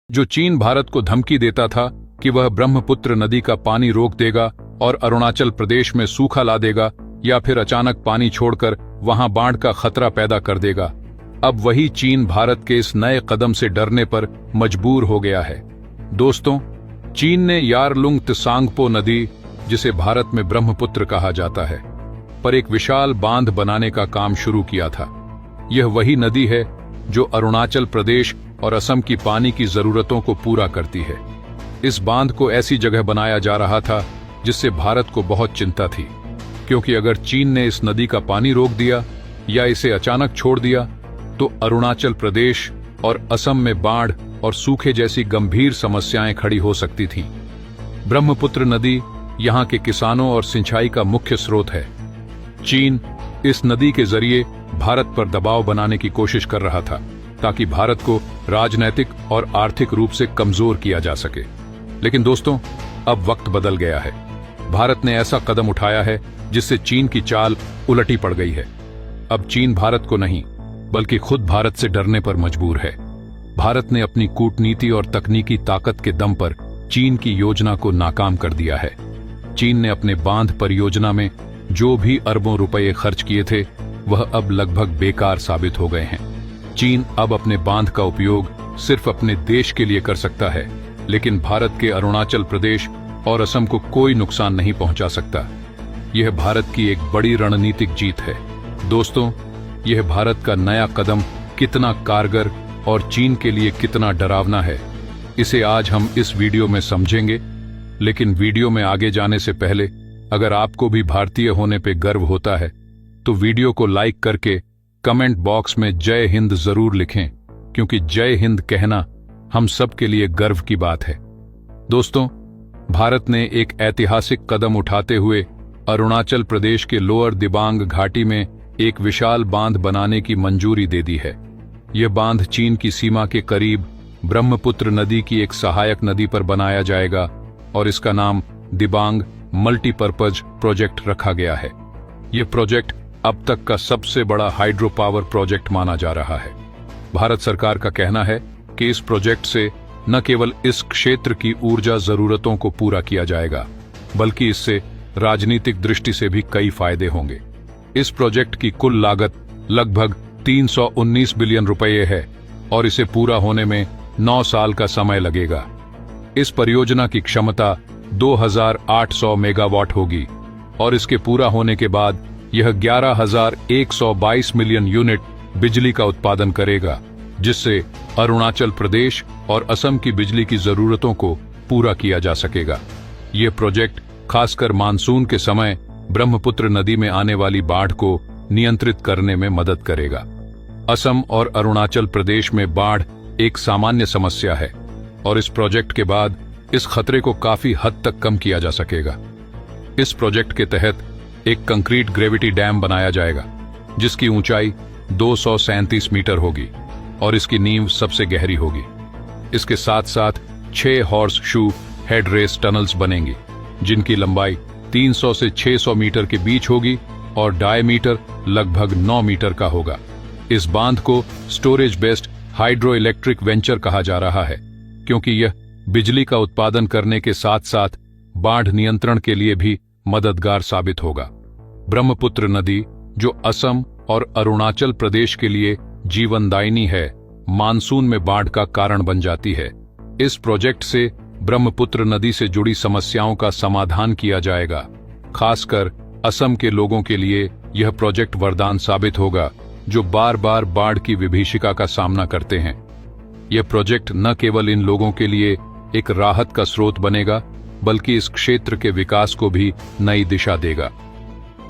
जो चीन भारत को धमकी देता था कि वह ब्रह्मपुत्र नदी का पानी रोक देगा और अरुणाचल प्रदेश में सूखा ला देगा या फिर अचानक पानी छोड़कर वहां बाढ़ का खतरा पैदा कर देगा, अब वही चीन भारत के इस नए कदम से डरने पर मजबूर हो गया है। दोस्तों, चीन ने यारलुंग त्सांगपो नदी, जिसे भारत में ब्रह्मपुत्र कहा जाता है, पर एक विशाल बांध बनाने का काम शुरू किया था। यह वही नदी है जो अरुणाचल प्रदेश और असम की पानी की जरूरतों को पूरा करती है। इस बांध को ऐसी जगह बनाया जा रहा था जिससे भारत को बहुत चिंता थी, क्योंकि अगर चीन ने इस नदी का पानी रोक दिया या इसे अचानक छोड़ दिया तो अरुणाचल प्रदेश और असम में बाढ़ और सूखे जैसी गंभीर समस्याएं खड़ी हो सकती थीं। ब्रह्मपुत्र नदी यहां के किसानों और सिंचाई का मुख्य स्रोत है। चीन इस नदी के जरिए भारत पर दबाव बनाने की कोशिश कर रहा था ताकि भारत को राजनैतिक और आर्थिक रूप से कमजोर किया जा सके। लेकिन दोस्तों, अब वक्त बदल गया है। भारत ने ऐसा कदम उठाया है जिससे चीन की चाल उलटी पड़ गई है। अब चीन भारत को नहीं बल्कि खुद भारत से डरने पर मजबूर है। भारत ने अपनी कूटनीति और तकनीकी ताकत के दम पर चीन की योजना को नाकाम कर दिया है। चीन ने अपने बांध परियोजना में जो भी अरबों रुपए खर्च किए थे वह अब लगभग बेकार साबित हो गए हैं। चीन अब अपने बांध का उपयोग सिर्फ अपने देश के लिए कर सकता है, लेकिन भारत के अरुणाचल प्रदेश और असम को कोई नुकसान नहीं पहुंचा सकता। यह भारत की एक बड़ी रणनीतिक जीत है। दोस्तों, यह भारत का नया कदम कितना कारगर और चीन के लिए कितना डरावना है, इसे आज हम इस वीडियो में समझेंगे। लेकिन वीडियो में आगे जाने से पहले अगर आपको भी भारतीय होने पे गर्व होता है तो वीडियो को लाइक करके कमेंट बॉक्स में जय हिंद जरूर लिखें, क्योंकि जय हिंद कहना हम सब के लिए गर्व की बात है। दोस्तों, भारत ने एक ऐतिहासिक कदम उठाते हुए अरुणाचल प्रदेश के लोअर दिबांग घाटी में एक विशाल बांध बनाने की मंजूरी दे दी है। यह बांध चीन की सीमा के करीब ब्रह्मपुत्र नदी की एक सहायक नदी पर बनाया जाएगा और इसका नाम दिबांग मल्टीपर्पज प्रोजेक्ट रखा गया है। यह प्रोजेक्ट अब तक का सबसे बड़ा हाइड्रो पावर प्रोजेक्ट माना जा रहा है। भारत सरकार का कहना है कि इस प्रोजेक्ट से न केवल इस क्षेत्र की ऊर्जा जरूरतों को पूरा किया जाएगा, बल्कि इससे राजनीतिक दृष्टि से भी कई फायदे होंगे। इस प्रोजेक्ट की कुल लागत लगभग 319 बिलियन रुपए है और इसे पूरा होने में 9 साल का समय लगेगा। इस परियोजना की क्षमता 2800 मेगावाट होगी और इसके पूरा होने के बाद यह 11,122 मिलियन यूनिट बिजली का उत्पादन करेगा, जिससे अरुणाचल प्रदेश और असम की बिजली की जरूरतों को पूरा किया जा सकेगा। यह प्रोजेक्ट खासकर मानसून के समय ब्रह्मपुत्र नदी में आने वाली बाढ़ को नियंत्रित करने में मदद करेगा। असम और अरुणाचल प्रदेश में बाढ़ एक सामान्य समस्या है और इस प्रोजेक्ट के बाद इस खतरे को काफी हद तक कम किया जा सकेगा। इस प्रोजेक्ट के तहत एक कंक्रीट ग्रेविटी डैम बनाया जाएगा जिसकी ऊंचाई 237 मीटर होगी और इसकी नींव सबसे गहरी होगी। इसके साथ साथ 6 horseshoe head race tunnels बनेंगी जिनकी लंबाई 300 से 600 मीटर के बीच होगी और डायमीटर लगभग 9 मीटर का होगा। इस बांध को storage based hydro electric venture कहा जा रहा है, क्योंकि यह बिजली का उत्पादन करने के साथ साथ बाढ़ नियंत्रण के लिए भी मददगार साबित होगा। ब्रह्मपुत्र नदी, जो असम और अरुणाचल प्रदेश के लिए जीवनदायिनी है, मानसून में बाढ़ का कारण बन जाती है। इस प्रोजेक्ट से ब्रह्मपुत्र नदी से जुड़ी समस्याओं का समाधान किया जाएगा। खासकर असम के लोगों के लिए यह प्रोजेक्ट वरदान साबित होगा, जो बार बार बाढ़ की विभीषिका का सामना करते हैं। यह प्रोजेक्ट न केवल इन लोगों के लिए एक राहत का स्रोत बनेगा, बल्कि इस क्षेत्र के विकास को भी नई दिशा देगा।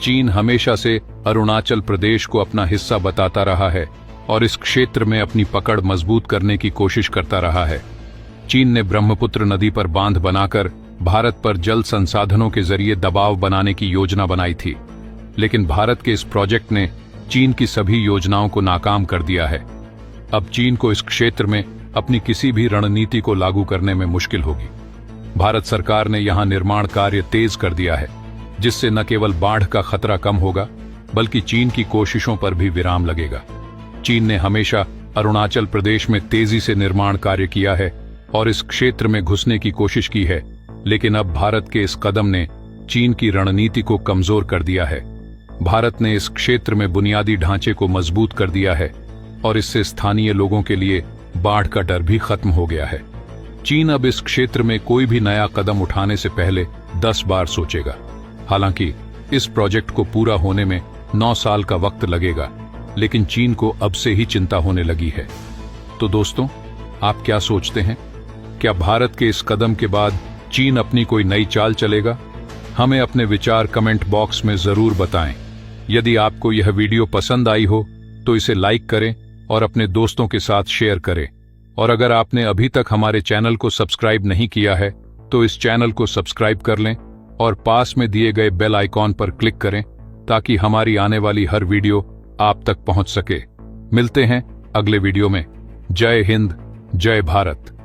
चीन हमेशा से अरुणाचल प्रदेश को अपना हिस्सा बताता रहा है और इस क्षेत्र में अपनी पकड़ मजबूत करने की कोशिश करता रहा है। चीन ने ब्रह्मपुत्र नदी पर बांध बनाकर भारत पर जल संसाधनों के जरिए दबाव बनाने की योजना बनाई थी, लेकिन भारत के इस प्रोजेक्ट ने चीन की सभी योजनाओं को नाकाम कर दिया है। अब चीन को इस क्षेत्र में अपनी किसी भी रणनीति को लागू करने में मुश्किल होगी। भारत सरकार ने यहां निर्माण कार्य तेज कर दिया है, जिससे न केवल बाढ़ का खतरा कम होगा, बल्कि चीन की कोशिशों पर भी विराम लगेगा। चीन ने हमेशा अरुणाचल प्रदेश में तेजी से निर्माण कार्य किया है और इस क्षेत्र में घुसने की कोशिश की है, लेकिन अब भारत के इस कदम ने चीन की रणनीति को कमजोर कर दिया है। भारत ने इस क्षेत्र में बुनियादी ढांचे को मजबूत कर दिया है और इससे स्थानीय लोगों के लिए बाढ़ का डर भी खत्म हो गया है। चीन अब इस क्षेत्र में कोई भी नया कदम उठाने से पहले 10 बार सोचेगा। हालांकि इस प्रोजेक्ट को पूरा होने में 9 साल का वक्त लगेगा, लेकिन चीन को अब से ही चिंता होने लगी है। तो दोस्तों, आप क्या सोचते हैं? क्या भारत के इस कदम के बाद चीन अपनी कोई नई चाल चलेगा? हमें अपने विचार कमेंट बॉक्स में जरूर बताएं। यदि आपको यह वीडियो पसंद आई हो तो इसे लाइक करें और अपने दोस्तों के साथ शेयर करें। और अगर आपने अभी तक हमारे चैनल को सब्सक्राइब नहीं किया है तो इस चैनल को सब्सक्राइब कर लें और पास में दिए गए बेल आइकॉन पर क्लिक करें ताकि हमारी आने वाली हर वीडियो आप तक पहुंच सके। मिलते हैं अगले वीडियो में। जय हिंद, जय भारत।